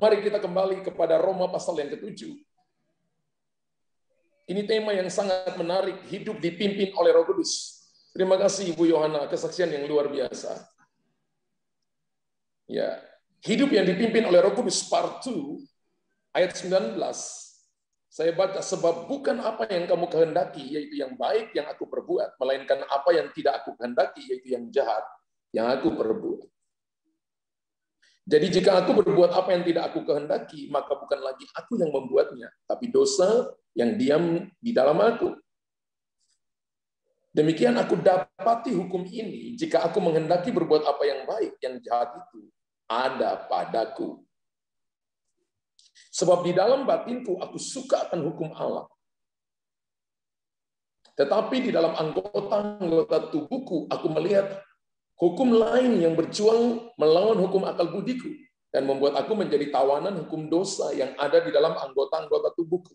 Mari kita kembali kepada Roma pasal yang ke-7. Ini tema yang sangat menarik, hidup dipimpin oleh Roh Kudus. Terima kasih Ibu Yohana, kesaksian yang luar biasa. Ya, hidup yang dipimpin oleh Roh Kudus part 2 ayat 19. Saya baca, sebab bukan apa yang kamu kehendaki yaitu yang baik yang aku perbuat, melainkan apa yang tidak aku kehendaki yaitu yang jahat yang aku perbuat. Jadi jika aku berbuat apa yang tidak aku kehendaki, maka bukan lagi aku yang membuatnya, tapi dosa yang diam di dalam aku. Demikian aku dapati hukum ini, jika aku menghendaki berbuat apa yang baik, yang jahat itu ada padaku. Sebab di dalam batinku aku suka akan hukum Allah. Tetapi di dalam anggota-anggota tubuhku aku melihat hukum lain yang berjuang melawan hukum akal budiku dan membuat aku menjadi tawanan hukum dosa yang ada di dalam anggota-anggota tubuhku.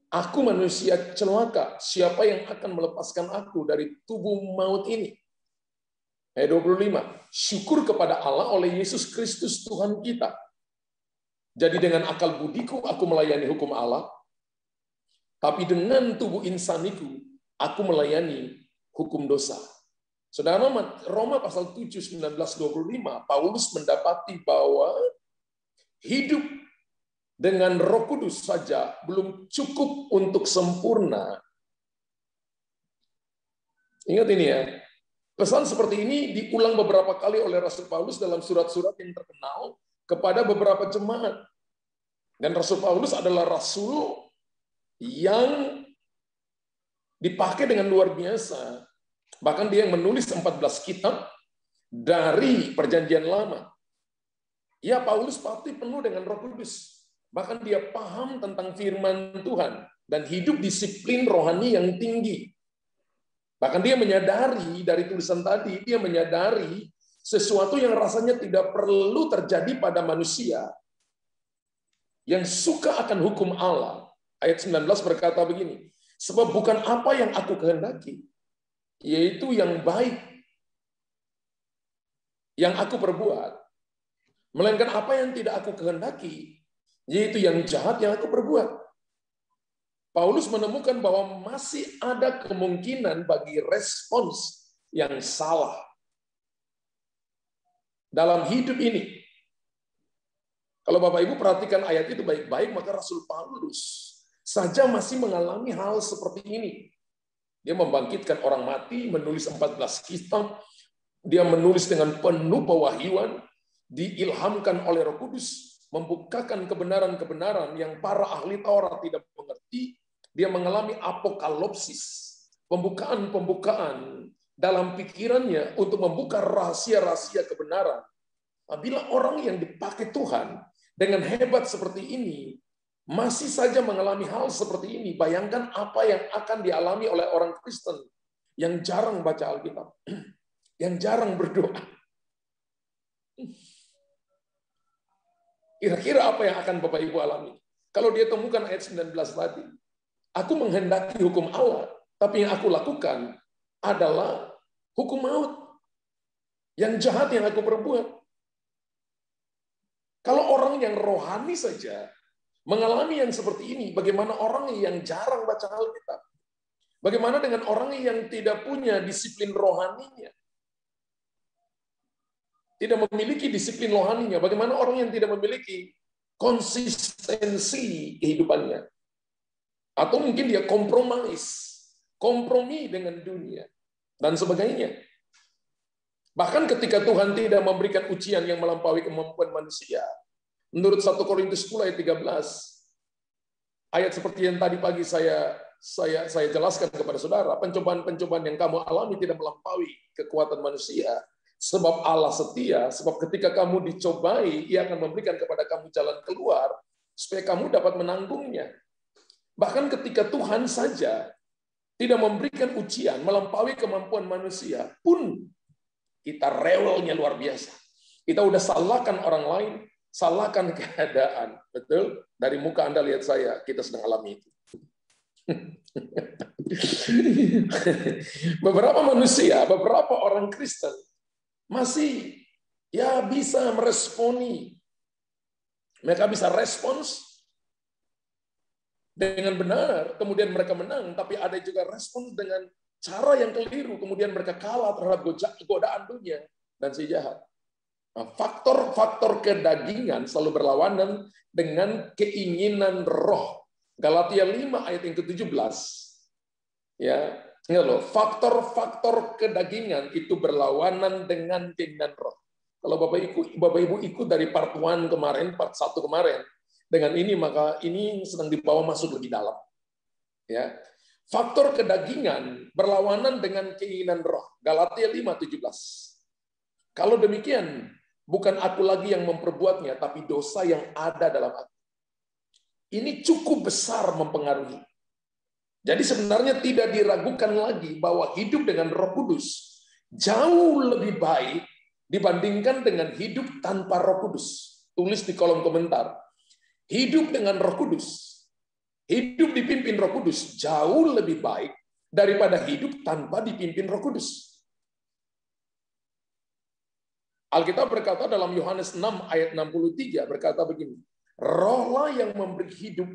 Aku manusia celaka, siapa yang akan melepaskan aku dari tubuh maut ini? Ayat 25, syukur kepada Allah oleh Yesus Kristus Tuhan kita. Jadi dengan akal budiku aku melayani hukum Allah, tapi dengan tubuh insaniku aku melayani hukum dosa. Saudara, Roma pasal 7, 19-25, Paulus mendapati bahwa hidup dengan Roh Kudus saja belum cukup untuk sempurna. Ingat ini ya, pesan seperti ini diulang beberapa kali oleh Rasul Paulus dalam surat-surat yang terkenal kepada beberapa jemaat. Dan Rasul Paulus adalah rasul yang dipakai dengan luar biasa. Bahkan dia yang menulis 14 kitab dari Perjanjian Lama. Ya, Paulus pasti penuh dengan Roh Kudus. Bahkan dia paham tentang firman Tuhan dan hidup disiplin rohani yang tinggi. Bahkan dia menyadari dari tulisan tadi, dia menyadari sesuatu yang rasanya tidak perlu terjadi pada manusia yang suka akan hukum Allah. Ayat 19 berkata begini, sebab bukan apa yang aku kehendaki, yaitu yang baik yang aku perbuat, melainkan apa yang tidak aku kehendaki, yaitu yang jahat yang aku perbuat. Paulus menemukan bahwa masih ada kemungkinan bagi respons yang salah dalam hidup ini. Kalau Bapak Ibu perhatikan ayat itu baik-baik, maka Rasul Paulus saja masih mengalami hal seperti ini. Dia membangkitkan orang mati, menulis 14 kitab, dia menulis dengan penuh pewahyuan, diilhamkan oleh Roh Kudus, membukakan kebenaran-kebenaran yang para ahli Taurat tidak mengerti. Dia mengalami apokalipsis, pembukaan dalam pikirannya untuk membuka rahasia-rahasia kebenaran. Bila orang yang dipakai Tuhan dengan hebat seperti ini masih saja mengalami hal seperti ini, bayangkan apa yang akan dialami oleh orang Kristen yang jarang baca Alkitab, yang jarang berdoa. Kira-kira apa yang akan Bapak Ibu alami? Kalau dia temukan ayat 19 tadi, aku menghendaki hukum Allah, tapi yang aku lakukan adalah hukum maut. Yang jahat yang aku perbuat. Kalau orang yang rohani saja mengalami yang seperti ini, bagaimana orang yang jarang baca Alkitab? Bagaimana dengan orang yang tidak punya disiplin rohaninya? Tidak memiliki disiplin rohaninya. Bagaimana orang yang tidak memiliki konsistensi kehidupannya? Atau mungkin dia kompromi dengan dunia, dan sebagainya. Bahkan ketika Tuhan tidak memberikan ujian yang melampaui kemampuan manusia, menurut 1 Korintus 10 ayat 13, ayat seperti yang tadi pagi saya jelaskan kepada saudara, pencobaan-pencobaan yang kamu alami tidak melampaui kekuatan manusia, sebab Allah setia, sebab ketika kamu dicobai, Ia akan memberikan kepada kamu jalan keluar, supaya kamu dapat menanggungnya. Bahkan ketika Tuhan saja tidak memberikan ujian melampaui kemampuan manusia, pun kita rewelnya luar biasa. Kita udah salahkan orang lain, salahkan keadaan. Betul? Dari muka Anda lihat saya, kita sedang alami itu. Beberapa manusia, beberapa orang Kristen masih ya bisa meresponi. Mereka bisa respons dengan benar, kemudian mereka menang, tapi ada juga respons dengan cara yang keliru, kemudian mereka kalah terhadap godaan dunia dan si jahat. Nah, faktor-faktor kedagingan selalu berlawanan dengan keinginan roh. Galatia 5 ayat yang ke-17. Ya, ingat loh, faktor-faktor kedagingan itu berlawanan dengan keinginan roh. Kalau Bapak Ibu ikut dari part 1 kemarin, part 1 kemarin, dengan ini maka ini sedang dibawa masuk lebih dalam. Ya. Faktor kedagingan berlawanan dengan keinginan roh. Galatia 5:17. Kalau demikian, bukan aku lagi yang memperbuatnya, tapi dosa yang ada dalam aku. Ini cukup besar mempengaruhi. Jadi sebenarnya tidak diragukan lagi bahwa hidup dengan Roh Kudus jauh lebih baik dibandingkan dengan hidup tanpa Roh Kudus. Tulis di kolom komentar. Hidup dengan Roh Kudus, hidup dipimpin Roh Kudus jauh lebih baik daripada hidup tanpa dipimpin Roh Kudus. Alkitab berkata dalam Yohanes 6 ayat 63 berkata begini, rohlah yang memberi hidup,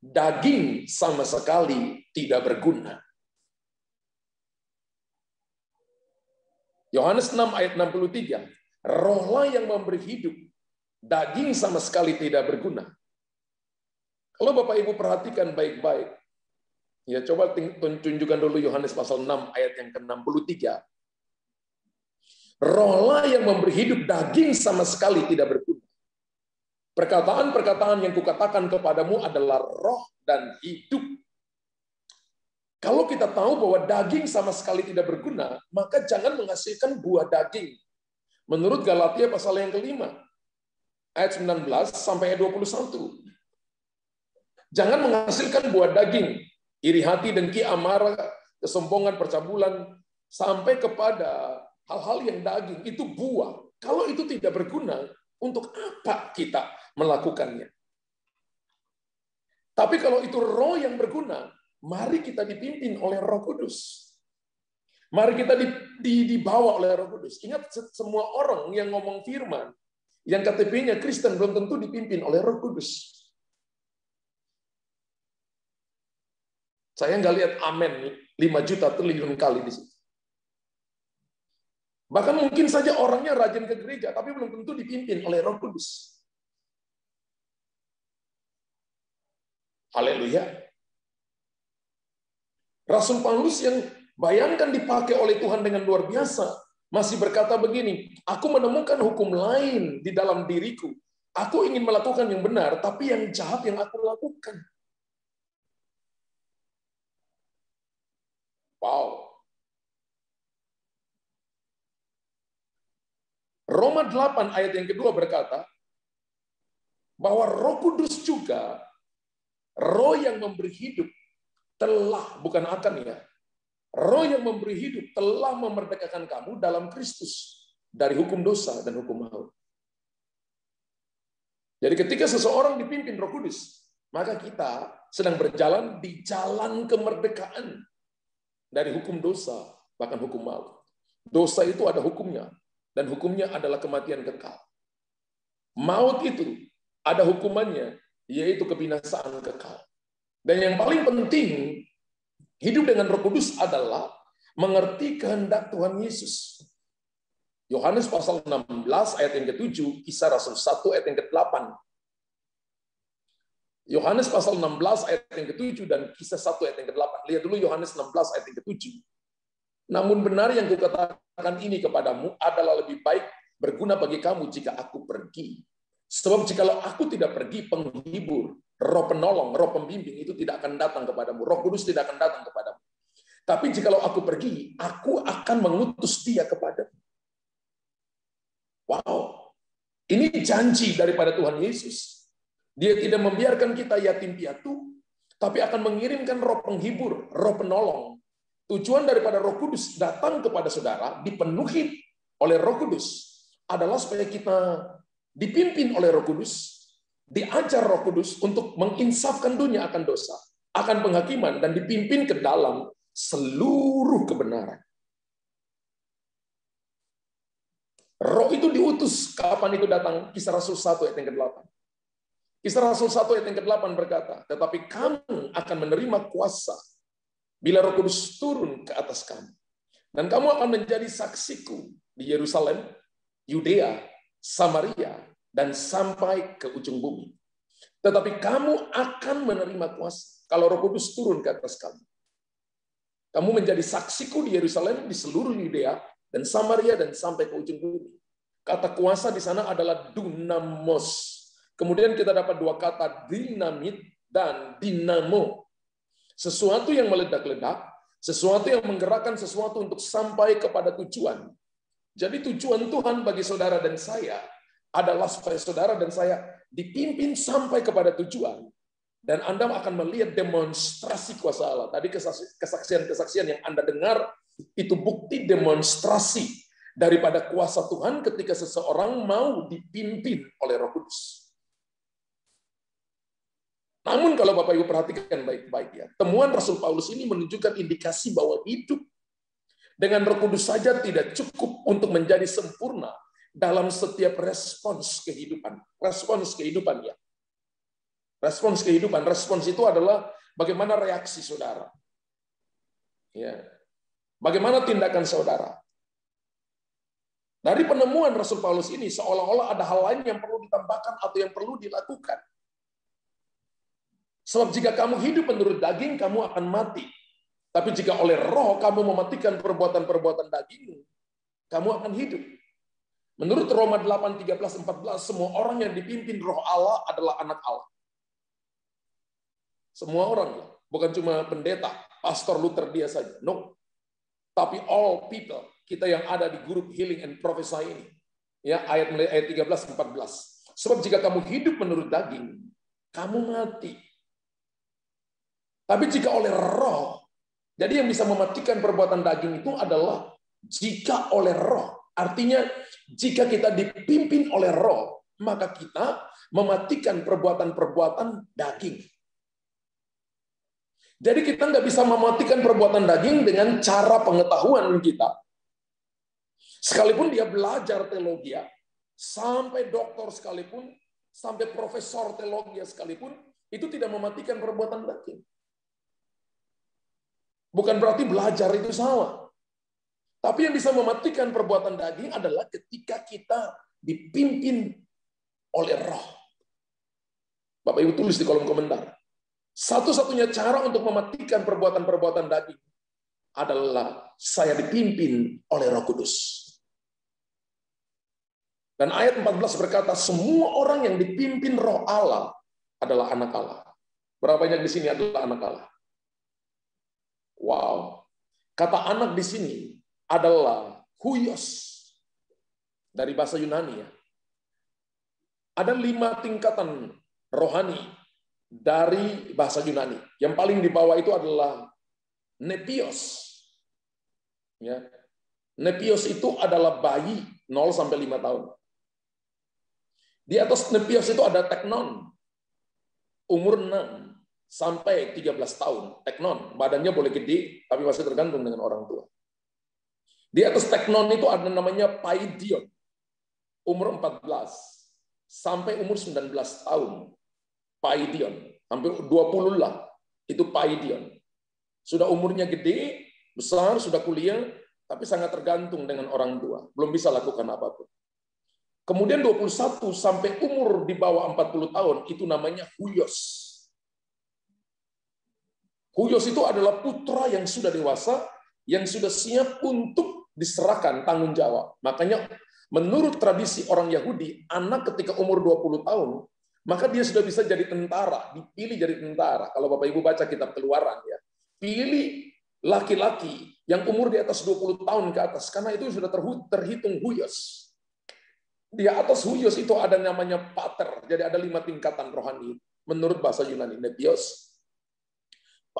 daging sama sekali tidak berguna. Yohanes 6 ayat 63, rohlah yang memberi hidup, daging sama sekali tidak berguna. Kalau Bapak Ibu perhatikan baik-baik, ya coba tunjukkan dulu Yohanes pasal 6 ayat yang ke-63. Rohlah yang memberi hidup, daging sama sekali tidak berguna. Perkataan-perkataan yang kukatakan kepadamu adalah roh dan hidup. Kalau kita tahu bahwa daging sama sekali tidak berguna, maka jangan menghasilkan buah daging. Menurut Galatia pasal yang ke-5, ayat 19 sampai ayat 21. Jangan menghasilkan buah daging, iri hati, dengki, amarah, kesombongan, percabulan, sampai kepada hal-hal yang daging. Itu buah. Kalau itu tidak berguna, untuk apa kita melakukannya? Tapi kalau itu roh yang berguna, mari kita dipimpin oleh Roh Kudus. Mari kita dibawa oleh Roh Kudus. Ingat, semua orang yang ngomong firman, yang KTP-nya Kristen belum tentu dipimpin oleh Roh Kudus. Saya nggak lihat amin 5 juta triliun kali di situ. Bahkan mungkin saja orangnya rajin ke gereja, tapi belum tentu dipimpin oleh Roh Kudus. Haleluya. Rasul Paulus yang bayangkan dipakai oleh Tuhan dengan luar biasa, masih berkata begini, aku menemukan hukum lain di dalam diriku. Aku ingin melakukan yang benar, tapi yang jahat yang aku lakukan. Wow. Roma 8 ayat yang kedua berkata, bahwa Roh Kudus juga, roh yang memberi hidup, telah, bukan akan ya, roh yang memberi hidup telah memerdekakan kamu dalam Kristus dari hukum dosa dan hukum maut. Jadi ketika seseorang dipimpin Roh Kudus, maka kita sedang berjalan di jalan kemerdekaan dari hukum dosa, bahkan hukum maut. Dosa itu ada hukumnya, dan hukumnya adalah kematian kekal. Maut itu ada hukumannya, yaitu kebinasaan kekal. Dan yang paling penting, hidup dengan Roh Kudus adalah mengerti kehendak Tuhan Yesus. Yohanes pasal 16 ayat yang ke-7, Kisah Rasul 1 ayat yang ke-8. Yohanes pasal 16 ayat yang ke-7 dan Kisah 1 ayat yang ke-8. Lihat dulu Yohanes 16 ayat yang ke-7. Namun benar yang kukatakan ini kepadamu adalah lebih baik berguna bagi kamu jika aku pergi. Sebab jikalau aku tidak pergi, penghibur, roh penolong, roh pembimbing itu tidak akan datang kepadamu. Roh Kudus tidak akan datang kepadamu. Tapi jikalau aku pergi, aku akan mengutus dia kepadamu. Wow. Ini janji daripada Tuhan Yesus. Dia tidak membiarkan kita yatim piatu, tapi akan mengirimkan roh penghibur, roh penolong. Tujuan daripada Roh Kudus datang kepada saudara, dipenuhi oleh Roh Kudus, adalah supaya kita dipimpin oleh Roh Kudus, diajar Roh Kudus untuk menginsafkan dunia akan dosa, akan penghakiman, dan dipimpin ke dalam seluruh kebenaran. Roh itu diutus. Kapan itu datang? Kisah Rasul 1 ayat yang ke-8. Kisah Rasul 1 ayat yang ke-8 berkata, tetapi kamu akan menerima kuasa bila Roh Kudus turun ke atas kamu. Dan kamu akan menjadi saksiku di Yerusalem, Yudea, Samaria, dan sampai ke ujung bumi. Tetapi kamu akan menerima kuasa kalau Roh Kudus turun ke atas kamu. Kamu menjadi saksiku di Yerusalem, di seluruh Yudea, dan Samaria, dan sampai ke ujung bumi. Kata kuasa di sana adalah dunamos. Kemudian kita dapat dua kata, dinamit dan dinamo. Sesuatu yang meledak-ledak, sesuatu yang menggerakkan sesuatu untuk sampai kepada tujuan. Jadi tujuan Tuhan bagi saudara dan saya adalah supaya saudara dan saya dipimpin sampai kepada tujuan. Dan Anda akan melihat demonstrasi kuasa Allah. Tadi kesaksian-kesaksian yang Anda dengar, itu bukti demonstrasi daripada kuasa Tuhan ketika seseorang mau dipimpin oleh Roh Kudus. Namun kalau Bapak Ibu perhatikan baik-baik ya, temuan Rasul Paulus ini menunjukkan indikasi bahwa hidup dengan Roh Kudus saja tidak cukup untuk menjadi sempurna dalam setiap respons kehidupan. Respons kehidupan ya. Respons kehidupan. Respons itu adalah bagaimana reaksi saudara. Ya. Bagaimana tindakan saudara. Dari penemuan Rasul Paulus ini seolah-olah ada hal lain yang perlu ditambahkan atau yang perlu dilakukan. Sebab jika kamu hidup menurut daging, kamu akan mati. Tapi jika oleh roh kamu mematikan perbuatan-perbuatan daging, kamu akan hidup. Menurut Roma 8, 13, 14, semua orang yang dipimpin roh Allah adalah anak Allah. Semua orang, bukan cuma pendeta, pastor Luther dia saja. No. Tapi all people, kita yang ada di grup Healing and Prophesy ini. Ya, ayat 13, 14. Sebab jika kamu hidup menurut daging, kamu mati. Tapi jika oleh roh, jadi yang bisa mematikan perbuatan daging itu adalah jika oleh roh. Artinya, jika kita dipimpin oleh roh, maka kita mematikan perbuatan-perbuatan daging. Jadi kita nggak bisa mematikan perbuatan daging dengan cara pengetahuan kita. Sekalipun dia belajar teologi, sampai doktor sekalipun, sampai profesor teologi sekalipun, itu tidak mematikan perbuatan daging. Bukan berarti belajar itu salah. Tapi yang bisa mematikan perbuatan daging adalah ketika kita dipimpin oleh roh. Bapak Ibu tulis di kolom komentar. Satu-satunya cara untuk mematikan perbuatan-perbuatan daging adalah saya dipimpin oleh Roh Kudus. Dan ayat 14 berkata, semua orang yang dipimpin roh Allah adalah anak Allah. Berapa banyak di sini adalah anak Allah? Wow. Kata anak di sini adalah huios. Dari bahasa Yunani ya. Ada 5 tingkatan rohani dari bahasa Yunani. Yang paling di bawah itu adalah nepios. Ya. Nepios itu adalah bayi 0 sampai 5 tahun. Di atas nepios itu ada teknon. Umur 6 sampai 13 tahun. Teknon, badannya boleh gede, tapi masih tergantung dengan orang tua. Di atas teknon itu ada namanya paidion. Umur 14 sampai umur 19 tahun. Paidion. Hampir 20 lah. Itu paidion. Sudah umurnya gede, besar, sudah kuliah, tapi sangat tergantung dengan orang tua. Belum bisa lakukan apapun. Kemudian 21 sampai umur di bawah 40 tahun, itu namanya huios. Huios itu adalah putra yang sudah dewasa, yang sudah siap untuk diserahkan tanggung jawab. Makanya menurut tradisi orang Yahudi, anak ketika umur 20 tahun, maka dia sudah bisa jadi tentara, dipilih jadi tentara. Kalau Bapak Ibu baca kitab Keluaran, ya, pilih laki-laki yang umur di atas 20 tahun ke atas, karena itu sudah terhitung huios. Di atas huios itu ada namanya pater, jadi ada 5 tingkatan rohani. Menurut bahasa Yunani, nepios,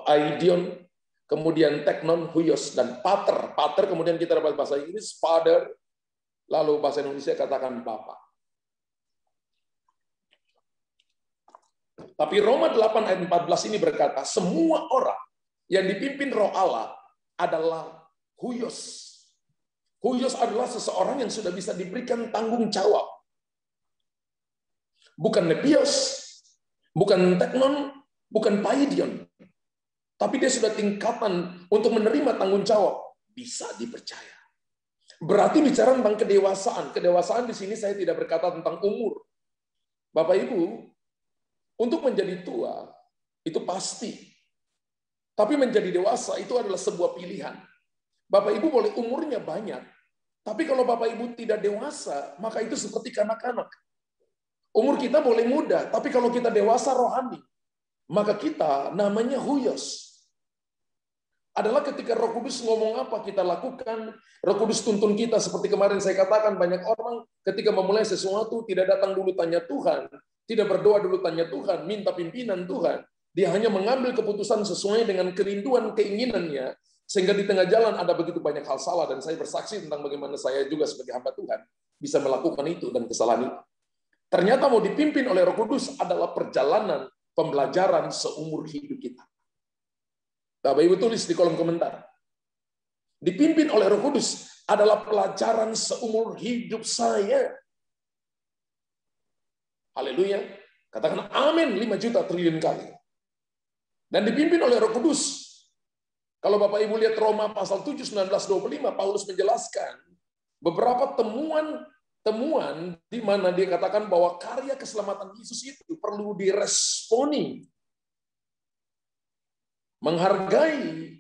aidion, kemudian teknon, huios, dan pater. Pater kemudian kita dapat bahasa Inggris, father, lalu bahasa Indonesia katakan Bapak. Tapi Roma 8 ayat 14 ini berkata, semua orang yang dipimpin roh Allah adalah huios. Huios adalah seseorang yang sudah bisa diberikan tanggung jawab. Bukan nepios, bukan teknon, bukan paidion. Tapi dia sudah tingkatan untuk menerima tanggung jawab. Bisa dipercaya. Berarti bicara tentang kedewasaan. Kedewasaan di sini saya tidak berkata tentang umur. Bapak Ibu, untuk menjadi tua, itu pasti. Tapi menjadi dewasa itu adalah sebuah pilihan. Bapak Ibu boleh umurnya banyak. Tapi kalau Bapak Ibu tidak dewasa, maka itu seperti kanak-kanak. Umur kita boleh muda, tapi kalau kita dewasa rohani, maka kita namanya huios. Adalah ketika Roh Kudus ngomong apa kita lakukan, Roh Kudus tuntun kita. Seperti kemarin saya katakan, banyak orang ketika memulai sesuatu tidak datang dulu tanya Tuhan, tidak berdoa dulu tanya Tuhan, minta pimpinan Tuhan. Dia hanya mengambil keputusan sesuai dengan kerinduan keinginannya, sehingga di tengah jalan ada begitu banyak hal salah. Dan saya bersaksi tentang bagaimana saya juga sebagai hamba Tuhan bisa melakukan itu dan kesalahan itu. Ternyata mau dipimpin oleh Roh Kudus adalah perjalanan pembelajaran seumur hidup kita. Bapak Ibu tulis di kolom komentar. Dipimpin oleh Roh Kudus adalah pelajaran seumur hidup saya. Haleluya. Katakan amin 5 juta triliun kali. Dan dipimpin oleh Roh Kudus. Kalau Bapak Ibu lihat Roma pasal 7, 19-25, Paulus menjelaskan beberapa temuan di mana dia katakan bahwa karya keselamatan Yesus itu perlu diresponi. Menghargai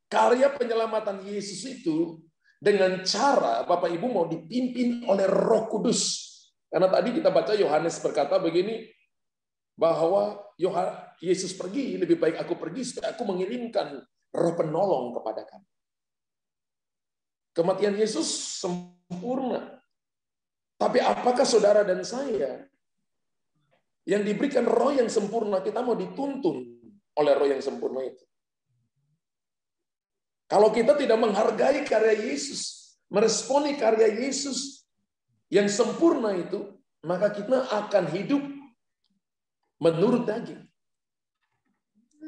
karya penyelamatan Yesus itu dengan cara Bapak Ibu mau dipimpin oleh Roh Kudus. Karena tadi kita baca Yohanes berkata begini, bahwa Yesus pergi, lebih baik aku pergi supaya aku mengirimkan Roh penolong kepada kamu. Kematian Yesus sempurna. Tapi apakah saudara dan saya yang diberikan Roh yang sempurna, kita mau dituntun oleh Roh yang sempurna itu? Kalau kita tidak menghargai karya Yesus, meresponi karya Yesus yang sempurna itu, maka kita akan hidup menurut daging.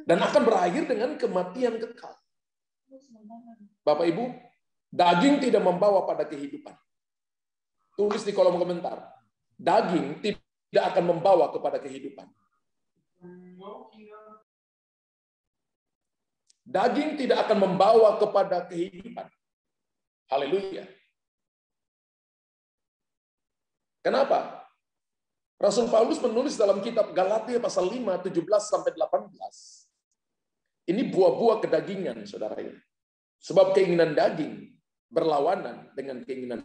Dan akan berakhir dengan kematian kekal. Bapak Ibu, daging tidak membawa pada kehidupan. Tulis di kolom komentar. Daging tidak akan membawa kepada kehidupan. Daging tidak akan membawa kepada kehidupan. Haleluya. Kenapa? Rasul Paulus menulis dalam kitab Galatia pasal 5, 17-18. Ini buah-buah kedagingan, saudara ini. Sebab keinginan daging berlawanan dengan keinginan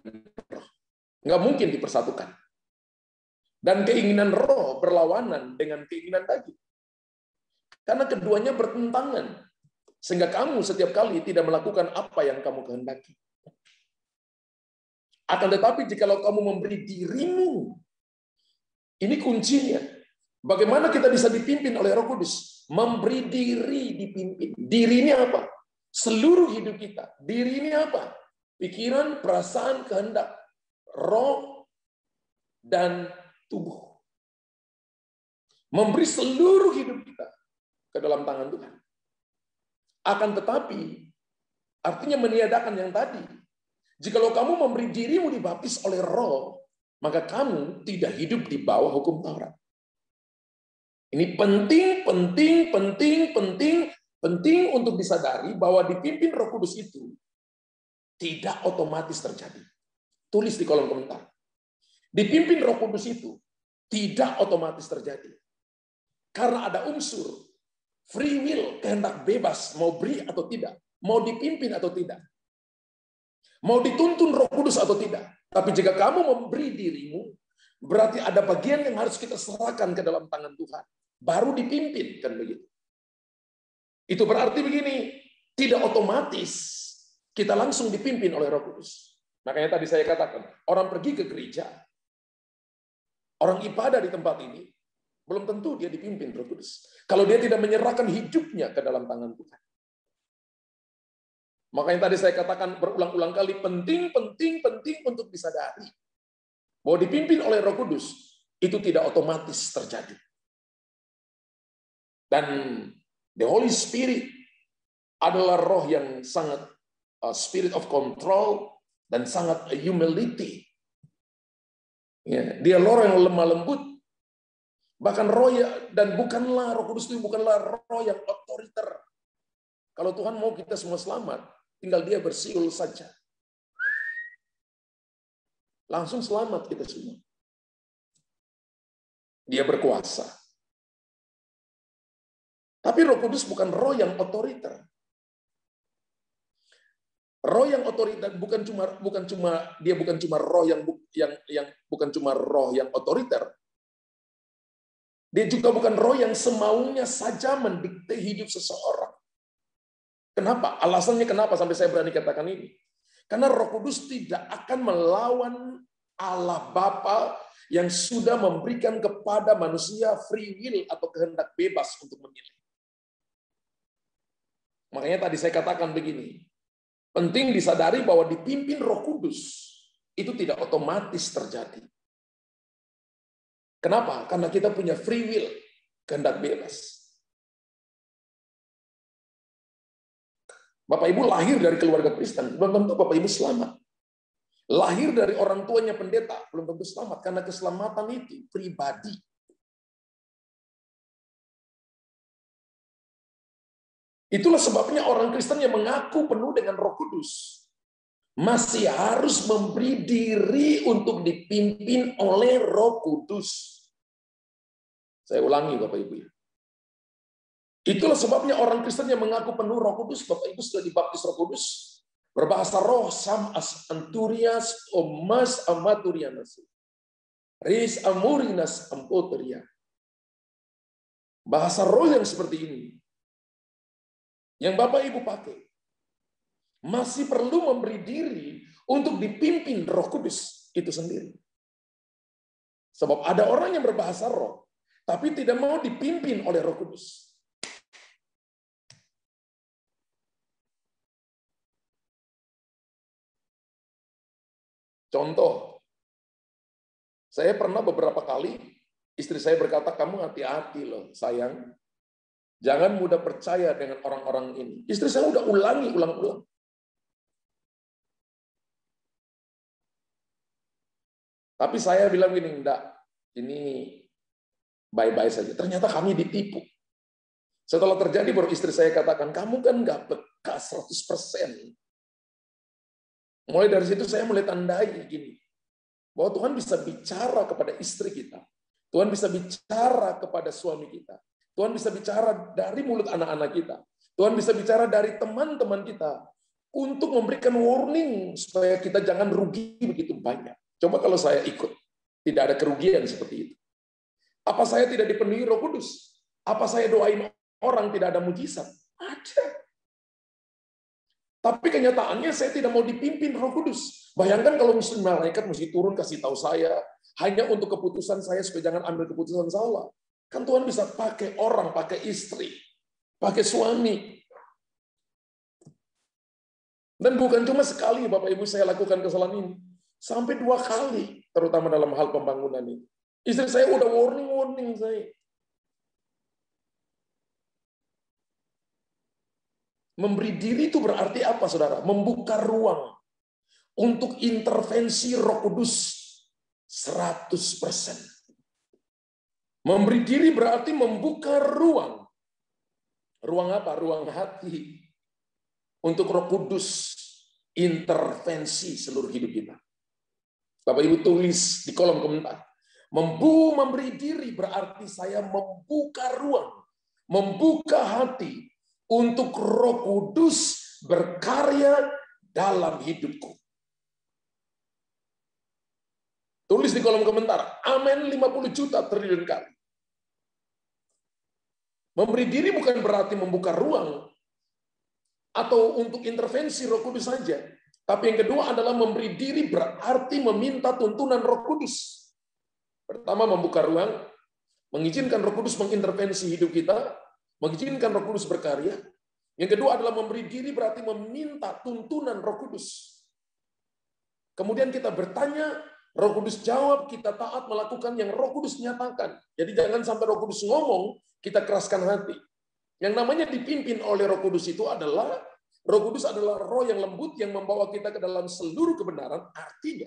roh. Nggak mungkin dipersatukan. Dan keinginan roh berlawanan dengan keinginan daging. Karena keduanya bertentangan. Sehingga kamu setiap kali tidak melakukan apa yang kamu kehendaki. Akan tetapi jikalau kamu memberi dirimu, ini kuncinya. Bagaimana kita bisa dipimpin oleh Roh Kudus? Memberi diri dipimpin. Diri ini apa? Seluruh hidup kita. Diri ini apa? Pikiran, perasaan, kehendak, roh, dan tubuh. Memberi seluruh hidup kita ke dalam tangan Tuhan. Akan tetapi, artinya meniadakan yang tadi. Jikalau kamu memberi dirimu dibaptis oleh Roh, maka kamu tidak hidup di bawah hukum Taurat. Ini penting untuk disadari bahwa dipimpin Roh Kudus itu tidak otomatis terjadi. Tulis di kolom komentar. Dipimpin Roh Kudus itu tidak otomatis terjadi. Karena ada unsur free will, kehendak bebas, mau beri atau tidak, mau dipimpin atau tidak, mau dituntun Roh Kudus atau tidak. Tapi jika kamu memberi dirimu, berarti ada bagian yang harus kita serahkan ke dalam tangan Tuhan. Baru dipimpin, kan begitu. Itu berarti begini, tidak otomatis kita langsung dipimpin oleh Roh Kudus. Makanya tadi saya katakan, orang pergi ke gereja, orang ibadah di tempat ini, belum tentu dia dipimpin Roh Kudus. Kalau dia tidak menyerahkan hidupnya ke dalam tangan Tuhan. Makanya tadi saya katakan berulang-ulang kali, penting untuk disadari bahwa dipimpin oleh Roh Kudus itu tidak otomatis terjadi. Dan the Holy Spirit adalah roh yang sangat spirit of control, dan sangat humility. Ya, dia roh yang lemah lembut. Bahkan roh dan bukanlah Roh Kudus itu bukanlah roh yang otoriter. Kalau Tuhan mau kita semua selamat, tinggal dia bersiul saja. Langsung selamat kita semua. Dia berkuasa. Tapi Roh Kudus bukan roh yang otoriter. Roh yang otoriter bukan cuma roh yang bukan cuma roh yang otoriter. Dia juga bukan roh yang semaunya saja mendikte hidup seseorang. Kenapa? Alasannya kenapa sampai saya berani katakan ini? Karena Roh Kudus tidak akan melawan Allah Bapa yang sudah memberikan kepada manusia free will atau kehendak bebas untuk memilih. Makanya tadi saya katakan begini, penting disadari bahwa dipimpin Roh Kudus itu tidak otomatis terjadi. Kenapa? Karena kita punya free will, kehendak bebas. Bapak Ibu lahir dari keluarga Kristen, belum tentu Bapak Ibu selamat. Lahir dari orang tuanya pendeta, belum tentu selamat. Karena keselamatan itu pribadi. Itulah sebabnya orang Kristen yang mengaku penuh dengan Roh Kudus masih harus memberi diri untuk dipimpin oleh Roh Kudus. Saya ulangi Bapak Ibu. Itulah sebabnya orang Kristen yang mengaku penuh Roh Kudus, Bapak Ibu sudah dibaptis Roh Kudus, berbahasa roh sam as anturias omas amaturianas. Ris amurinas ampoteria. Bahasa roh yang seperti ini yang Bapak Ibu pakai masih perlu memberi diri untuk dipimpin Roh Kudus itu sendiri. Sebab ada orang yang berbahasa roh tapi tidak mau dipimpin oleh Roh Kudus. Contoh, saya pernah beberapa kali istri saya berkata, kamu hati-hati loh sayang, jangan mudah percaya dengan orang-orang ini. Istri saya udah ulang-ulang. Tapi saya bilang gini, enggak, ini bye-bye saja. Ternyata kami ditipu. Setelah terjadi baru istri saya katakan, kamu kan nggak peka 100%. Mulai dari situ saya mulai tandai gini, bahwa Tuhan bisa bicara kepada istri kita. Tuhan bisa bicara kepada suami kita. Tuhan bisa bicara dari mulut anak-anak kita. Tuhan bisa bicara dari teman-teman kita untuk memberikan warning supaya kita jangan rugi begitu banyak. Coba kalau saya ikut, tidak ada kerugian seperti itu. Apa saya tidak dipenuhi Roh Kudus? Apa saya doain orang tidak ada mujizat? Ada. Tapi kenyataannya saya tidak mau dipimpin Roh Kudus. Bayangkan kalau misalnya malaikat mesti turun kasih tahu saya hanya untuk keputusan saya supaya jangan ambil keputusan salah. Kan Tuhan bisa pakai orang, pakai istri, pakai suami. Dan bukan cuma sekali Bapak Ibu saya lakukan kesalahan ini. Sampai 2 kali, terutama dalam hal pembangunan ini. Istri saya udah warning saya. Memberi diri itu berarti apa, saudara? Membuka ruang untuk intervensi Roh Kudus 100%. Memberi diri berarti membuka ruang. Ruang apa? Ruang hati. Untuk Roh Kudus intervensi seluruh hidup kita. Bapak Ibu tulis di kolom komentar. Memberi diri berarti saya membuka ruang, membuka hati untuk Roh Kudus berkarya dalam hidupku. Tulis di kolom komentar, amin 50 juta triliun kali. Memberi diri bukan berarti membuka ruang atau untuk intervensi Roh Kudus saja. Tapi yang kedua adalah memberi diri berarti meminta tuntunan Roh Kudus. Pertama, membuka ruang, mengizinkan Roh Kudus mengintervensi hidup kita, mengizinkan Roh Kudus berkarya. Yang kedua adalah memberi diri berarti meminta tuntunan Roh Kudus. Kemudian kita bertanya, Roh Kudus jawab, kita taat melakukan yang Roh Kudus nyatakan. Jadi jangan sampai Roh Kudus ngomong, kita keraskan hati. Yang namanya dipimpin oleh Roh Kudus itu adalah Roh Kudus adalah roh yang lembut yang membawa kita ke dalam seluruh kebenaran. Artinya,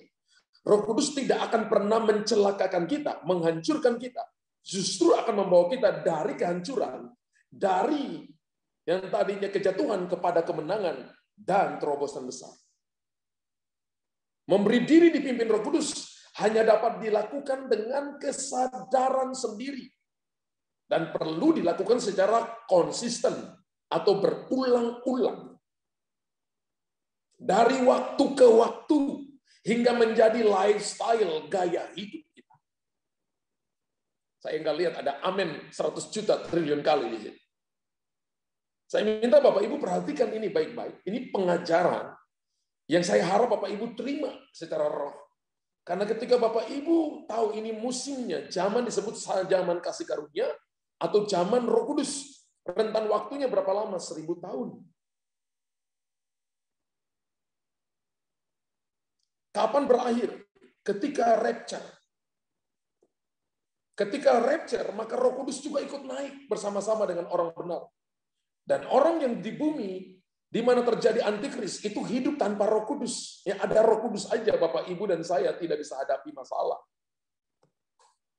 Roh Kudus tidak akan pernah mencelakakan kita, menghancurkan kita. Justru akan membawa kita dari kehancuran, dari yang tadinya kejatuhan kepada kemenangan dan terobosan besar. Memberi diri dipimpin Roh Kudus hanya dapat dilakukan dengan kesadaran sendiri dan perlu dilakukan secara konsisten atau berulang-ulang. Dari waktu ke waktu hingga menjadi lifestyle, gaya hidup kita. Saya nggak lihat ada amin 100 juta triliun kali di sini. Saya minta Bapak Ibu perhatikan ini baik-baik. Ini pengajaran yang saya harap Bapak Ibu terima secara roh. Karena ketika Bapak Ibu tahu ini musimnya, zaman disebut zaman kasih karunia atau zaman Roh Kudus. Rentan waktunya berapa lama? 1000 tahun. Kapan berakhir? Ketika rapture. Ketika rapture, maka Roh Kudus juga ikut naik bersama-sama dengan orang benar. Dan orang yang di bumi, di mana terjadi antikris, itu hidup tanpa Roh Kudus. Ya, ada Roh Kudus aja, Bapak, Ibu, dan saya tidak bisa hadapi masalah.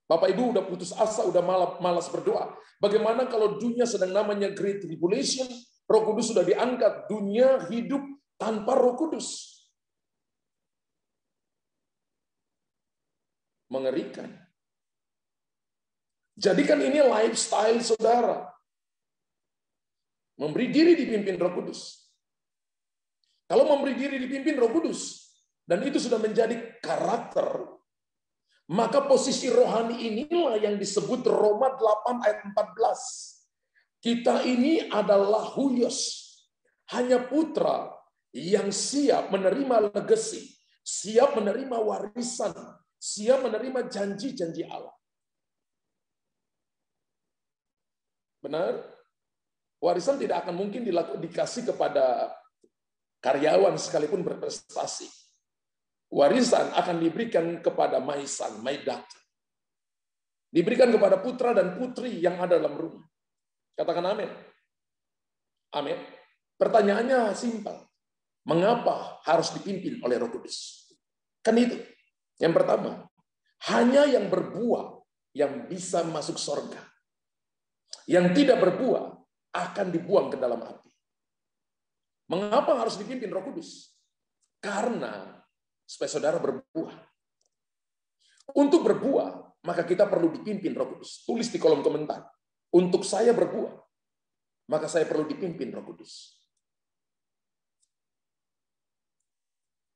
Bapak, Ibu udah putus asa, udah malas berdoa. Bagaimana kalau dunia sedang namanya Great Tribulation, Roh Kudus sudah diangkat, dunia hidup tanpa Roh Kudus. Mengerikan. Jadikan ini lifestyle saudara. Memberi diri dipimpin Roh Kudus. Kalau memberi diri dipimpin Roh Kudus, dan itu sudah menjadi karakter, maka posisi rohani inilah yang disebut Roma 8 ayat 14. Kita ini adalah huios, hanya putra yang siap menerima legacy, siap menerima warisan, siap menerima janji-janji Allah. Benar? Warisan tidak akan mungkin dikasih kepada karyawan sekalipun berprestasi. Warisan akan diberikan kepada my son, my daughter. Diberikan kepada putra dan putri yang ada dalam rumah. Katakan amin. Amin. Pertanyaannya simpel. Mengapa harus dipimpin oleh Roh Kudus? Kan itu. Yang pertama, hanya yang berbuah yang bisa masuk surga. Yang tidak berbuah akan dibuang ke dalam api. Mengapa harus dipimpin Roh Kudus? Karena supaya saudara berbuah. Untuk berbuah, maka kita perlu dipimpin Roh Kudus. Tulis di kolom komentar. Untuk saya berbuah, maka saya perlu dipimpin Roh Kudus.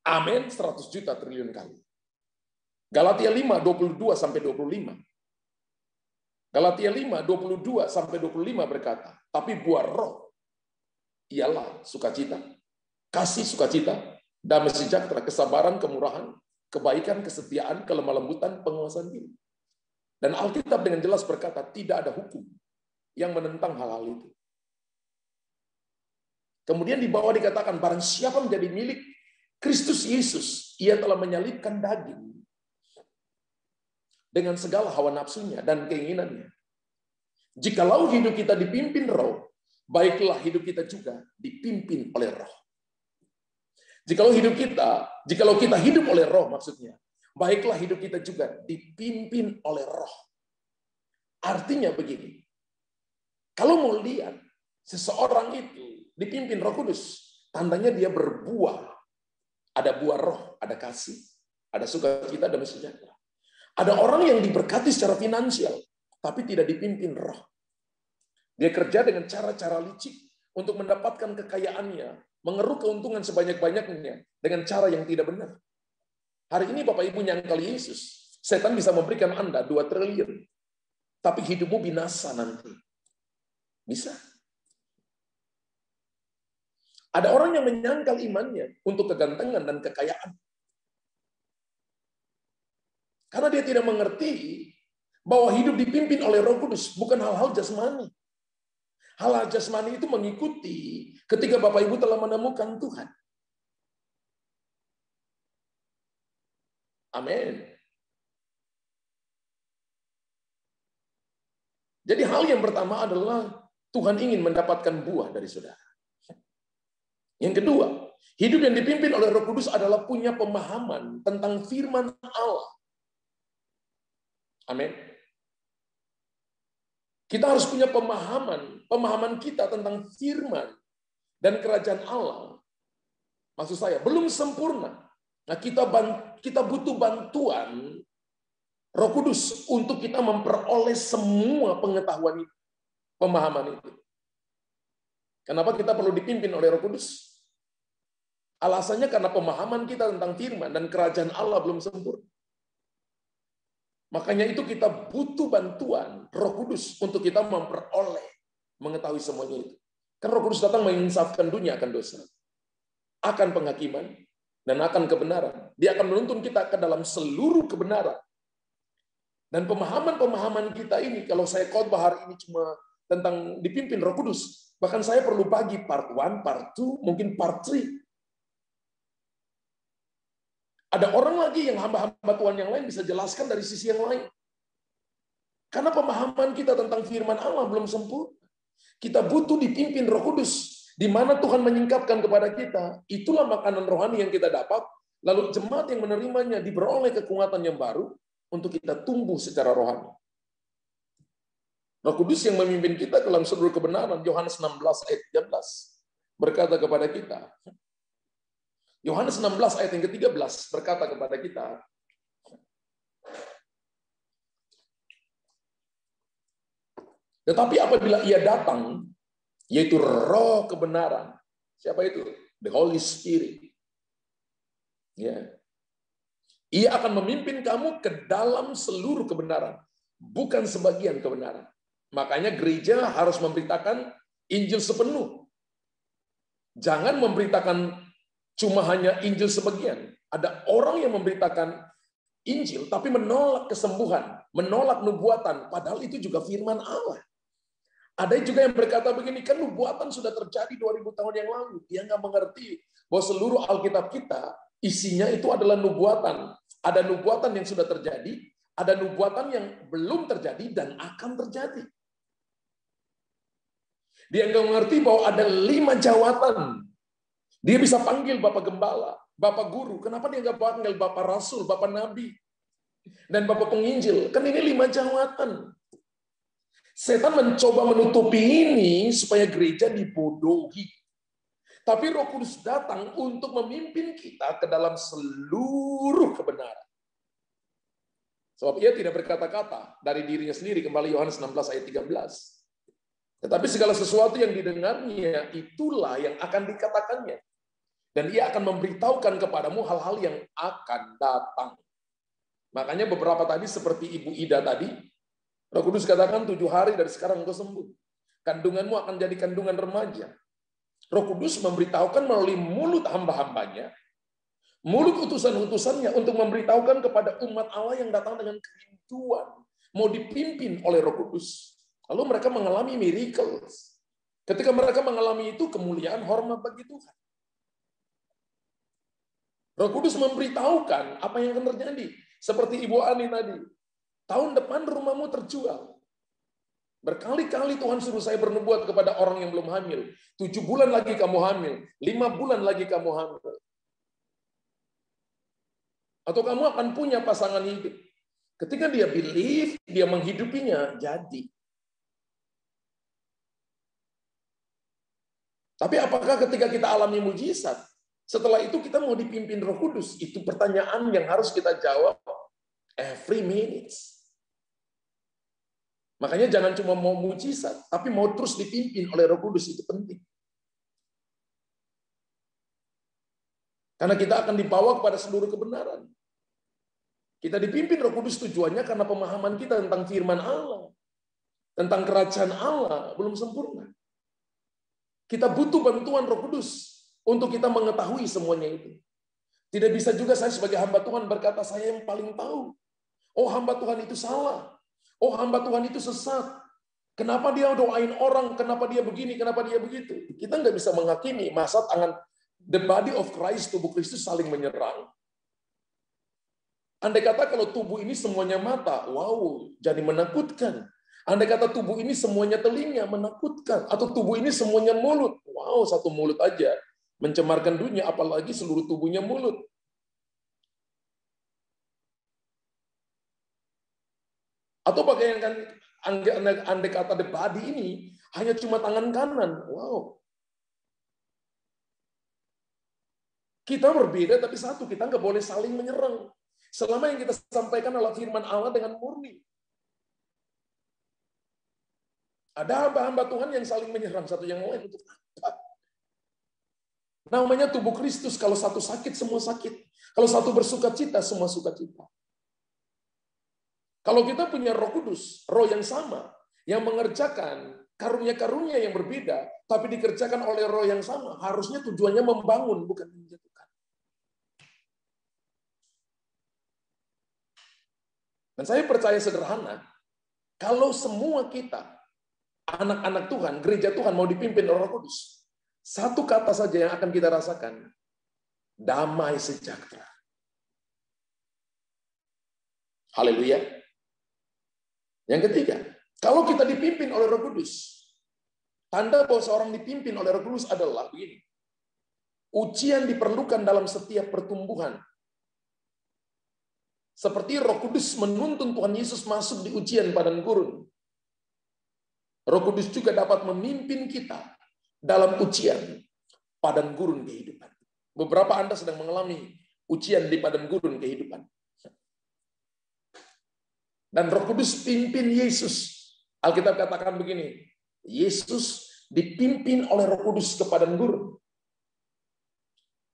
Amin, 100 juta triliun kali. Galatia 5, 22-25. Galatia 5, 22-25 berkata, tapi buah roh ialah sukacita, kasih sukacita, damai sejahtera, kesabaran, kemurahan, kebaikan, kesetiaan, kelemah lembutan, penguasaan diri. Dan Alkitab dengan jelas berkata, tidak ada hukum yang menentang hal-hal itu. Kemudian di bawah dikatakan, barang siapa menjadi milik Kristus Yesus, ia telah menyalibkan daging dengan segala hawa nafsunya dan keinginannya. Jikalau hidup kita dipimpin roh, baiklah hidup kita juga dipimpin oleh roh. Jikalau kita hidup oleh roh maksudnya, baiklah hidup kita juga dipimpin oleh roh. Artinya begini, kalau mau lihat seseorang itu dipimpin Roh Kudus, tandanya dia berbuah. Ada buah roh, ada kasih, ada sukacita, damai sejahtera. Ada orang yang diberkati secara finansial, tapi tidak dipimpin roh. Dia kerja dengan cara-cara licik untuk mendapatkan kekayaannya, mengeruk keuntungan sebanyak-banyaknya dengan cara yang tidak benar. Hari ini Bapak Ibu nyangkal Yesus, setan bisa memberikan Anda 2 triliun, tapi hidupmu binasa nanti. Bisa. Ada orang yang menyangkal imannya untuk kegantengan dan kekayaan. Karena dia tidak mengerti bahwa hidup dipimpin oleh Roh Kudus, bukan hal-hal jasmani. Hal-hal jasmani itu mengikuti ketika Bapak Ibu telah menemukan Tuhan. Amin. Jadi hal yang pertama adalah Tuhan ingin mendapatkan buah dari saudara. Yang kedua, hidup yang dipimpin oleh Roh Kudus adalah punya pemahaman tentang firman Allah. Amin. Kita harus punya pemahaman kita tentang firman dan kerajaan Allah. Maksud saya, belum sempurna. Nah, kita butuh bantuan Roh Kudus untuk kita memperoleh semua pengetahuan itu, pemahaman itu. Kenapa kita perlu dipimpin oleh Roh Kudus? Alasannya karena pemahaman kita tentang firman dan kerajaan Allah belum sempurna. Makanya itu kita butuh bantuan Roh Kudus untuk kita memperoleh, mengetahui semuanya itu. Karena Roh Kudus datang menginsafkan dunia akan dosa, akan penghakiman, dan akan kebenaran. Dia akan menuntun kita ke dalam seluruh kebenaran. Dan pemahaman-pemahaman kita ini, kalau saya khotbah hari ini cuma tentang dipimpin Roh Kudus, bahkan saya perlu bagi part 1, part 2, mungkin part 3. Ada orang lagi yang hamba-hamba Tuhan yang lain bisa jelaskan dari sisi yang lain. Karena pemahaman kita tentang firman Allah belum sempurna. Kita butuh dipimpin Roh Kudus. Di mana Tuhan menyingkapkan kepada kita, itulah makanan rohani yang kita dapat. Lalu jemaat yang menerimanya diperoleh kekuatan yang baru untuk kita tumbuh secara rohani. Roh Kudus yang memimpin kita ke dalam seluruh kebenaran. Yohanes 16 ayat 13 berkata kepada kita. Yohanes 16 ayat yang ke-13 berkata kepada kita, tetapi apabila ia datang, yaitu roh kebenaran. Siapa itu? The Holy Spirit. Ya. Ia akan memimpin kamu ke dalam seluruh kebenaran, bukan sebagian kebenaran. Makanya gereja harus memberitakan Injil sepenuh. Jangan memberitakan cuma hanya Injil sebagian. Ada orang yang memberitakan Injil, tapi menolak kesembuhan, menolak nubuatan, padahal itu juga firman Allah. Ada juga yang berkata begini, kan nubuatan sudah terjadi 2000 tahun yang lalu. Dia nggak mengerti bahwa seluruh Alkitab kita, isinya itu adalah nubuatan. Ada nubuatan yang sudah terjadi, ada nubuatan yang belum terjadi, dan akan terjadi. Dia nggak mengerti bahwa ada 5 jawatan. Dia bisa panggil Bapak Gembala, Bapak Guru. Kenapa dia nggak panggil Bapak Rasul, Bapak Nabi, dan Bapak Penginjil? Kan ini 5 jawatan. Setan mencoba menutupi ini supaya gereja dibodohi. Tapi Roh Kudus datang untuk memimpin kita ke dalam seluruh kebenaran. Sebab ia tidak berkata-kata dari dirinya sendiri, kembali Yohanes 16 ayat 13. Tetapi segala sesuatu yang didengarnya, itulah yang akan dikatakannya. Dan ia akan memberitahukan kepadamu hal-hal yang akan datang. Makanya beberapa tadi seperti Ibu Ida tadi, Roh Kudus katakan 7 hari dari sekarang engkau sembuh. Kandunganmu akan jadi kandungan remaja. Roh Kudus memberitahukan melalui mulut hamba-hambanya, mulut utusan-utusannya untuk memberitahukan kepada umat Allah yang datang dengan kerinduan, mau dipimpin oleh Roh Kudus. Lalu mereka mengalami miracles. Ketika mereka mengalami itu, kemuliaan hormat bagi Tuhan. Roh Kudus memberitahukan apa yang akan terjadi. Seperti Ibu Ani tadi. Tahun depan rumahmu terjual. Berkali-kali Tuhan suruh saya bernubuat kepada orang yang belum hamil. 7 bulan lagi kamu hamil. 5 bulan lagi kamu hamil. Atau kamu akan punya pasangan hidup. Ketika dia believe, dia menghidupinya, jadi. Tapi apakah ketika kita alami mujizat, setelah itu kita mau dipimpin Roh Kudus? Itu pertanyaan yang harus kita jawab every minute. Makanya jangan cuma mau mujizat, tapi mau terus dipimpin oleh Roh Kudus, itu penting. Karena kita akan dibawa kepada seluruh kebenaran. Kita dipimpin Roh Kudus tujuannya karena pemahaman kita tentang firman Allah, tentang kerajaan Allah belum sempurna. Kita butuh bantuan Roh Kudus untuk kita mengetahui semuanya itu. Tidak bisa juga saya sebagai hamba Tuhan berkata, saya yang paling tahu. Oh, hamba Tuhan itu salah. Oh, hamba Tuhan itu sesat. Kenapa dia doain orang? Kenapa dia begini? Kenapa dia begitu? Kita nggak bisa menghakimi. Masa tangan the body of Christ, tubuh Kristus saling menyerang. Andai kata kalau tubuh ini semuanya mata, wow, jadi menakutkan. Andai kata tubuh ini semuanya telinga, menakutkan. Atau tubuh ini semuanya mulut, wow, satu mulut aja mencemarkan dunia, apalagi seluruh tubuhnya mulut. Atau bagaikan andai kata the body ini hanya cuma tangan kanan. Wow. Kita berbeda tapi satu, kita nggak boleh saling menyerang. Selama yang kita sampaikan adalah firman Allah dengan murni. Ada hamba-hamba Tuhan yang saling menyerang satu yang lain untuk apa? Namanya tubuh Kristus, kalau satu sakit, semua sakit. Kalau satu bersuka cita, semua suka cita. Kalau kita punya Roh Kudus, roh yang sama, yang mengerjakan karunia-karunia yang berbeda, tapi dikerjakan oleh roh yang sama, harusnya tujuannya membangun, bukan menjatuhkan. Dan saya percaya sederhana, kalau semua kita, anak-anak Tuhan, gereja Tuhan mau dipimpin oleh Roh Kudus, satu kata saja yang akan kita rasakan, damai sejahtera. Haleluya. Yang ketiga, kalau kita dipimpin oleh Roh Kudus, tanda bahwa seorang dipimpin oleh Roh Kudus adalah begini. Ujian diperlukan dalam setiap pertumbuhan. Seperti Roh Kudus menuntun Tuhan Yesus masuk di ujian padang gurun. Roh Kudus juga dapat memimpin kita dalam ujian padang gurun kehidupan. Beberapa Anda sedang mengalami ujian di padang gurun kehidupan. Dan Roh Kudus pimpin Yesus. Alkitab katakan begini, Yesus dipimpin oleh Roh Kudus ke padang gurun.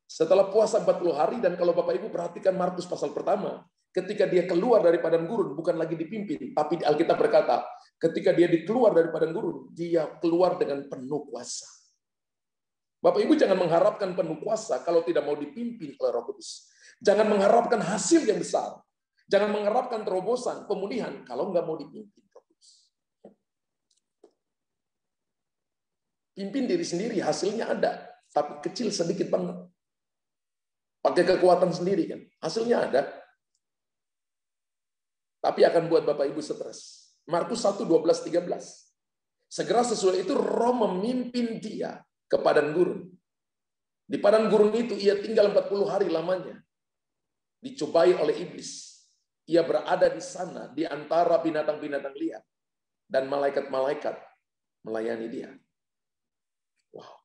Setelah puasa 40 hari, dan kalau Bapak Ibu perhatikan Markus pasal pertama, ketika dia keluar dari padang gurun, bukan lagi dipimpin, tapi Alkitab berkata, ketika dia keluar dari padang gurun, dia keluar dengan penuh kuasa. Bapak Ibu jangan mengharapkan penuh kuasa kalau tidak mau dipimpin oleh Roh Kudus. Jangan mengharapkan hasil yang besar. Jangan mengharapkan terobosan, pemulihan, kalau nggak mau dipimpin Roh Kudus. Pimpin diri sendiri, hasilnya ada, tapi kecil sedikit banget. Pakai kekuatan sendiri kan, hasilnya ada, tapi akan buat Bapak Ibu stres. Markus 1, 12, 13. Segera sesudah itu Roh memimpin dia ke padang gurun. Di padang gurun itu ia tinggal 40 hari lamanya. Dicobai oleh iblis. Ia berada di sana di antara binatang-binatang liar dan malaikat-malaikat melayani dia. Wow.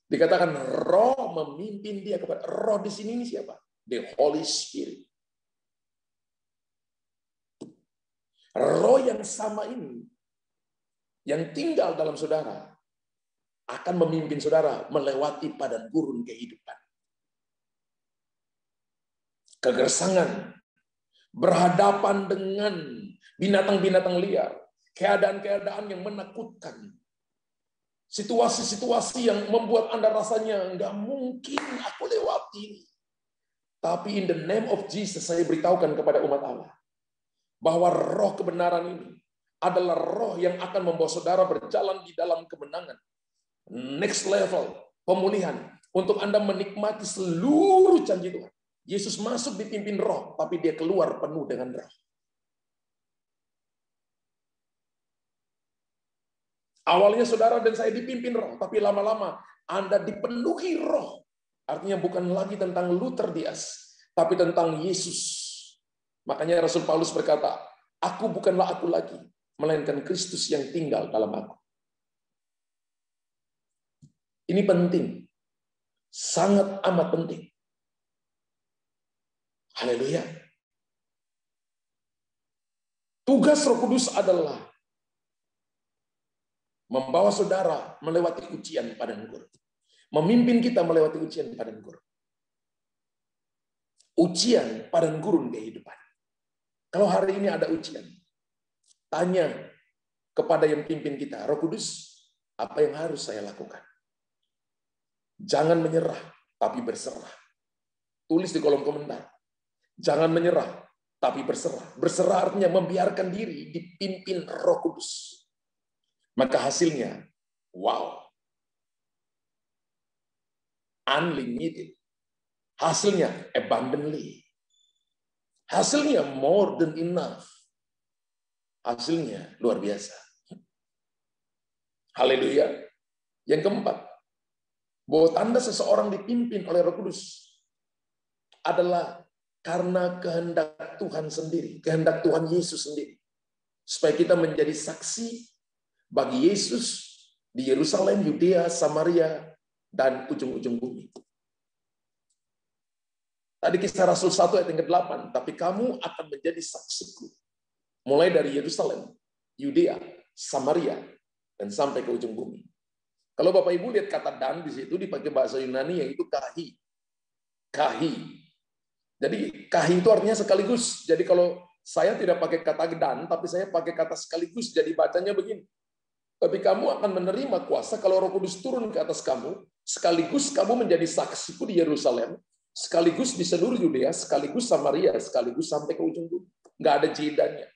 Dikatakan Roh memimpin dia kepada Roh di sini ini siapa? The Holy Spirit. Roh yang sama ini yang tinggal dalam saudara akan memimpin saudara melewati padang gurun kehidupan. Kegersangan, berhadapan dengan binatang-binatang liar, keadaan-keadaan yang menakutkan, situasi-situasi yang membuat Anda rasanya nggak mungkin aku lewati. Tapi in the name of Jesus saya beritahukan kepada umat Allah bahwa roh kebenaran ini adalah roh yang akan membawa saudara berjalan di dalam kemenangan. Next level pemulihan untuk Anda menikmati seluruh janji Tuhan. Yesus masuk dipimpin roh, tapi dia keluar penuh dengan roh. Awalnya saudara dan saya dipimpin roh, tapi lama-lama Anda dipenuhi roh. Artinya bukan lagi tentang Luther Dias, tapi tentang Yesus. Makanya Rasul Paulus berkata, aku bukanlah aku lagi, melainkan Kristus yang tinggal dalam aku. Ini penting. Sangat amat penting. Haleluya. Tugas Roh Kudus adalah membawa saudara melewati ujian padang gurun. Memimpin kita melewati ujian padang gurun. Ujian padang gurun kehidupan. Kalau hari ini ada ujian, tanya kepada yang pimpin kita, Roh Kudus, apa yang harus saya lakukan? Jangan menyerah, tapi berserah. Tulis di kolom komentar. Jangan menyerah, tapi berserah. Berserah artinya membiarkan diri dipimpin Roh Kudus. Maka hasilnya, wow. Unlimited. Hasilnya, abundantly. Hasilnya, more than enough. Hasilnya, luar biasa. Haleluya. Yang keempat, bahwa tanda seseorang dipimpin oleh Roh Kudus adalah karena kehendak Tuhan sendiri, kehendak Tuhan Yesus sendiri. Supaya kita menjadi saksi bagi Yesus di Yerusalem, Yudea, Samaria, dan ujung-ujung bumi. Tadi Kisah Rasul 1 ayat yang ke-8, tapi kamu akan menjadi saksiku. Mulai dari Yerusalem, Yudea, Samaria, dan sampai ke ujung bumi. Kalau Bapak Ibu lihat kata dan di situ dipakai bahasa Yunani yaitu kahi. Kahi. Jadi kahi itu artinya sekaligus. Jadi kalau saya tidak pakai kata dan, tapi saya pakai kata sekaligus. Jadi bacanya begini. Tapi kamu akan menerima kuasa kalau Roh Kudus turun ke atas kamu, sekaligus kamu menjadi saksiku di Yerusalem, sekaligus di seluruh Yudea, sekaligus Samaria, sekaligus sampai ke ujung bumi. Nggak ada jedanya.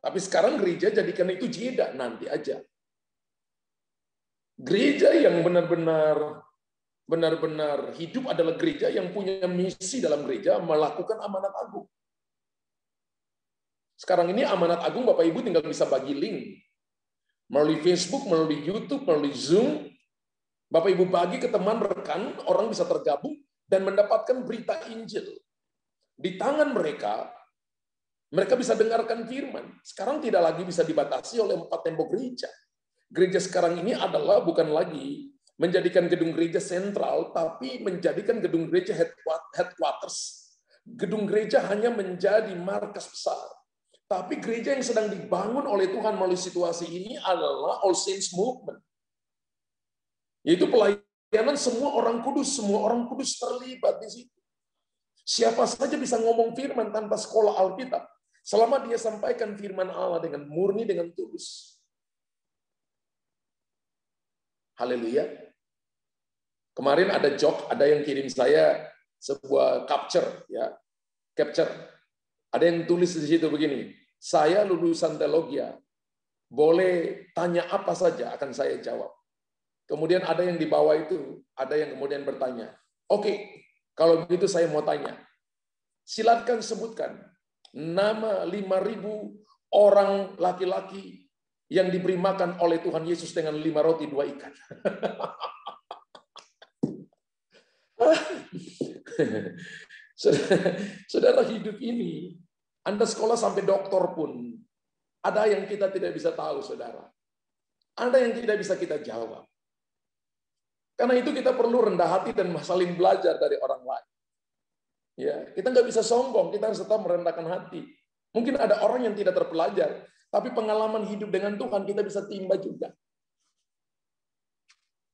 Tapi sekarang gereja jadikan itu jeda, nanti aja. Gereja yang benar-benar hidup adalah gereja yang punya misi dalam gereja melakukan amanat agung. Sekarang ini amanat agung Bapak Ibu tinggal bisa bagi link. Melalui Facebook, melalui YouTube, melalui Zoom. Bapak Ibu bagi ke teman, rekan, orang bisa tergabung dan mendapatkan berita Injil. Di tangan mereka bisa dengarkan firman. Sekarang tidak lagi bisa dibatasi oleh 4 tembok gereja. Gereja sekarang ini adalah bukan lagi menjadikan gedung gereja sentral, tapi menjadikan gedung gereja headquarters. Gedung gereja hanya menjadi markas besar. Tapi gereja yang sedang dibangun oleh Tuhan melalui situasi ini adalah All Saints Movement. Yaitu pelayanan semua orang kudus terlibat di situ. Siapa saja bisa ngomong firman tanpa sekolah Alkitab. Selama dia sampaikan firman Allah dengan murni, dengan tulus. Haleluya. Kemarin ada yang kirim saya sebuah capture. Ada yang tulis di situ begini, saya lulusan teologi, boleh tanya apa saja akan saya jawab. Kemudian ada yang di bawah itu, ada yang kemudian bertanya, oke, kalau begitu saya mau tanya, silakan sebutkan nama 5.000 orang laki-laki yang diberi makan oleh Tuhan Yesus dengan 5 roti 2 ikan. Saudara, hidup ini, Anda sekolah sampai doktor pun, ada yang kita tidak bisa tahu, saudara. Ada yang tidak bisa kita jawab. Karena itu kita perlu rendah hati dan saling belajar dari orang lain. Ya, kita nggak bisa sombong, kita harus tetap merendahkan hati. Mungkin ada orang yang tidak terpelajar, tapi pengalaman hidup dengan Tuhan kita bisa timba juga.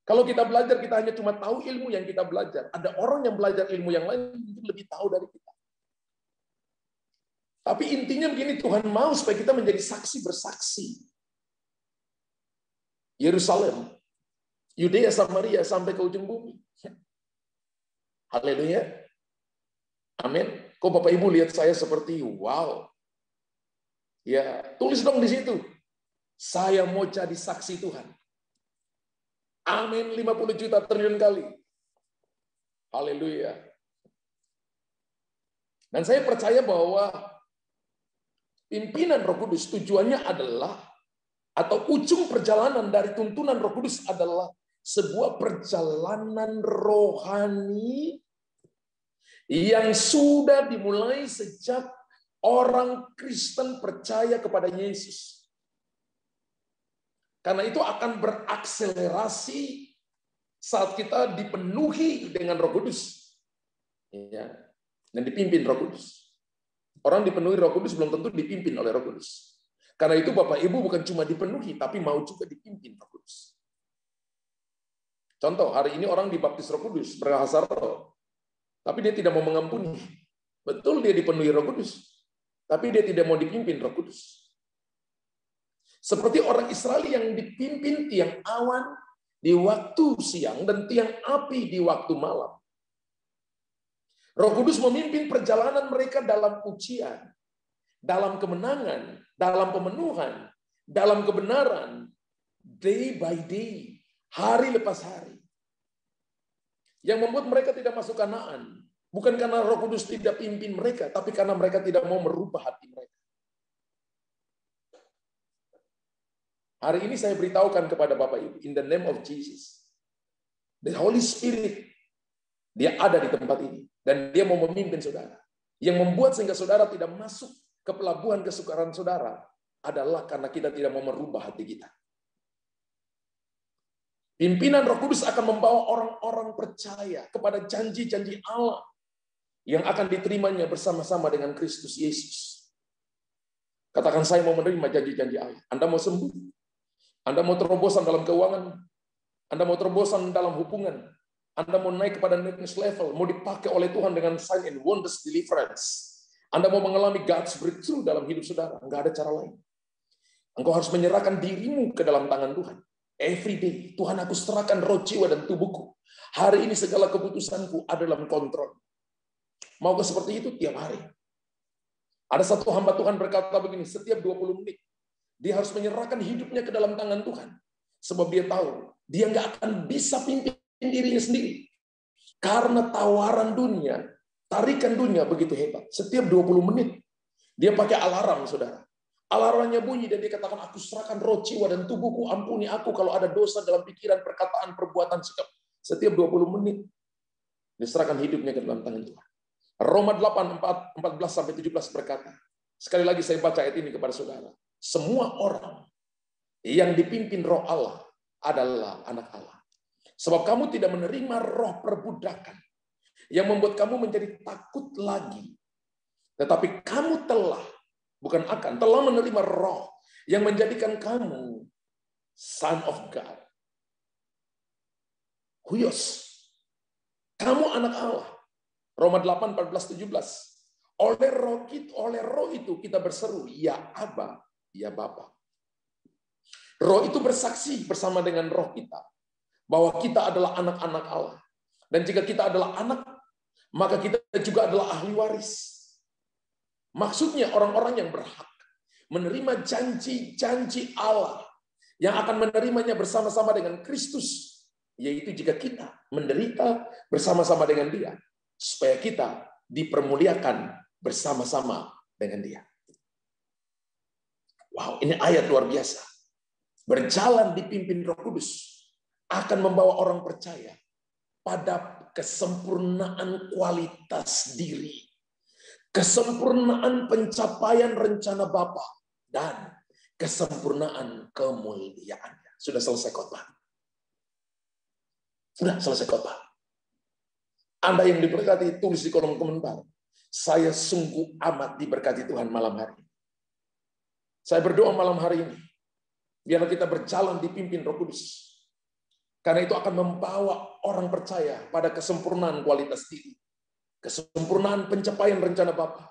Kalau kita belajar, kita hanya cuma tahu ilmu yang kita belajar. Ada orang yang belajar ilmu yang lain mungkin lebih tahu dari kita. Tapi intinya begini, Tuhan mau supaya kita menjadi saksi bersaksi. Yerusalem, Yudea, Samaria, sampai ke ujung bumi. Haleluya. Amin. Kok Bapak Ibu lihat saya seperti wow. Ya, tulis dong di situ. Saya mau jadi saksi Tuhan. Amin, 50 juta triliun kali. Haleluya. Dan saya percaya bahwa pimpinan Roh Kudus tujuannya adalah, atau ujung perjalanan dari tuntunan Roh Kudus adalah sebuah perjalanan rohani yang sudah dimulai sejak orang Kristen percaya kepada Yesus. Karena itu akan berakselerasi saat kita dipenuhi dengan Roh Kudus. Ya, dan dipimpin Roh Kudus. Orang dipenuhi Roh Kudus belum tentu dipimpin oleh Roh Kudus. Karena itu Bapak Ibu bukan cuma dipenuhi, tapi mau juga dipimpin Roh Kudus. Contoh, hari ini orang dibaptis Roh Kudus, berbahasa roh. Tapi dia tidak mau mengampuni. Betul dia dipenuhi Roh Kudus, tapi dia tidak mau dipimpin Roh Kudus. Seperti orang Israel yang dipimpin tiang awan di waktu siang dan tiang api di waktu malam. Roh Kudus memimpin perjalanan mereka dalam ujian, dalam kemenangan, dalam pemenuhan, dalam kebenaran, day by day, hari lepas hari. Yang membuat mereka tidak masuk Kanaan, bukan karena Roh Kudus tidak pimpin mereka, tapi karena mereka tidak mau merubah hati mereka. Hari ini saya beritahukan kepada Bapak Ibu, in the name of Jesus, the Holy Spirit, dia ada di tempat ini. Dan dia mau memimpin saudara. Yang membuat sehingga saudara tidak masuk ke pelabuhan kesukaran saudara adalah karena kita tidak mau merubah hati kita. Pimpinan Roh Kudus akan membawa orang-orang percaya kepada janji-janji Allah yang akan diterimanya bersama-sama dengan Kristus Yesus. Katakan, saya mau menerima janji-janji Allah. Anda mau sembuh? Anda mau terobosan dalam keuangan? Anda mau terobosan dalam hubungan? Anda mau naik kepada next level? Mau dipakai oleh Tuhan dengan sign and wonders deliverance? Anda mau mengalami God's breakthrough dalam hidup saudara? Enggak ada cara lain. Engkau harus menyerahkan dirimu ke dalam tangan Tuhan. Every day, Tuhan, aku serahkan roh, jiwa, dan tubuhku. Hari ini segala keputusanku ada dalam kontrol. Mau ke seperti itu tiap hari. Ada satu hamba Tuhan berkata begini, setiap 20 menit, dia harus menyerahkan hidupnya ke dalam tangan Tuhan. Sebab dia tahu, dia nggak akan bisa pimpin dirinya sendiri. Karena tawaran dunia, tarikan dunia begitu hebat. Setiap 20 menit, dia pakai alarm, saudara. Alarmnya bunyi dan dia katakan, aku serahkan roh, jiwa, dan tubuhku, ampuni aku kalau ada dosa dalam pikiran, perkataan, perbuatan, sikap. Setiap 20 menit, diserahkan hidupnya ke dalam tangan Tuhan. Roma 8, 14-17 berkata, sekali lagi saya baca ayat ini kepada saudara, semua orang yang dipimpin roh Allah adalah anak Allah. Sebab kamu tidak menerima roh perbudakan yang membuat kamu menjadi takut lagi. Tetapi kamu telah menerima roh yang menjadikan kamu son of God. Huios. Kamu anak Allah. Roma 8, 14, 17. Oleh roh itu kita berseru, ya Aba, ya Bapa. Roh itu bersaksi bersama dengan roh kita bahwa kita adalah anak-anak Allah. Dan jika kita adalah anak, maka kita juga adalah ahli waris. Maksudnya orang-orang yang berhak menerima janji-janji Allah yang akan menerimanya bersama-sama dengan Kristus, yaitu jika kita menderita bersama-sama dengan Dia, supaya kita dipermuliakan bersama-sama dengan Dia. Wow, ini ayat luar biasa. Berjalan dipimpin Roh Kudus akan membawa orang percaya pada kesempurnaan kualitas diri, kesempurnaan pencapaian rencana Bapa, dan kesempurnaan kemuliaannya. Sudah selesai khotbah. Sudah selesai khotbah. Anda yang diberkati, tulis di kolom komentar. Saya sungguh amat diberkati Tuhan malam hari ini. Saya berdoa malam hari ini, biarlah kita berjalan dipimpin Roh Kudus. Karena itu akan membawa orang percaya pada kesempurnaan kualitas diri, kesempurnaan pencapaian rencana Bapa,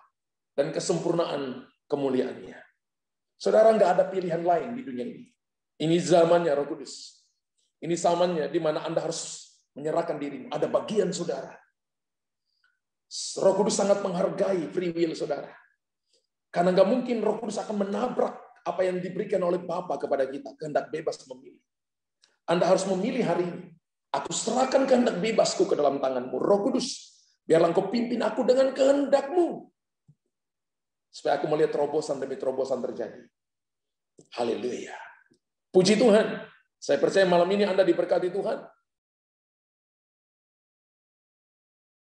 dan kesempurnaan kemuliaannya. Saudara, nggak ada pilihan lain di dunia ini. Ini zamannya Roh Kudus. Ini zamannya di mana Anda harus menyerahkan dirimu. Ada bagian saudara. Roh Kudus sangat menghargai free will saudara. Karena nggak mungkin Roh Kudus akan menabrak apa yang diberikan oleh Bapa kepada kita. Kehendak bebas memilih. Anda harus memilih hari ini. Aku serahkan kehendak bebasku ke dalam tanganmu. Roh Kudus, biarlah Engkau pimpin aku dengan kehendak-Mu. Supaya aku melihat terobosan demi terobosan terjadi. Haleluya. Puji Tuhan. Saya percaya malam ini Anda diberkati Tuhan.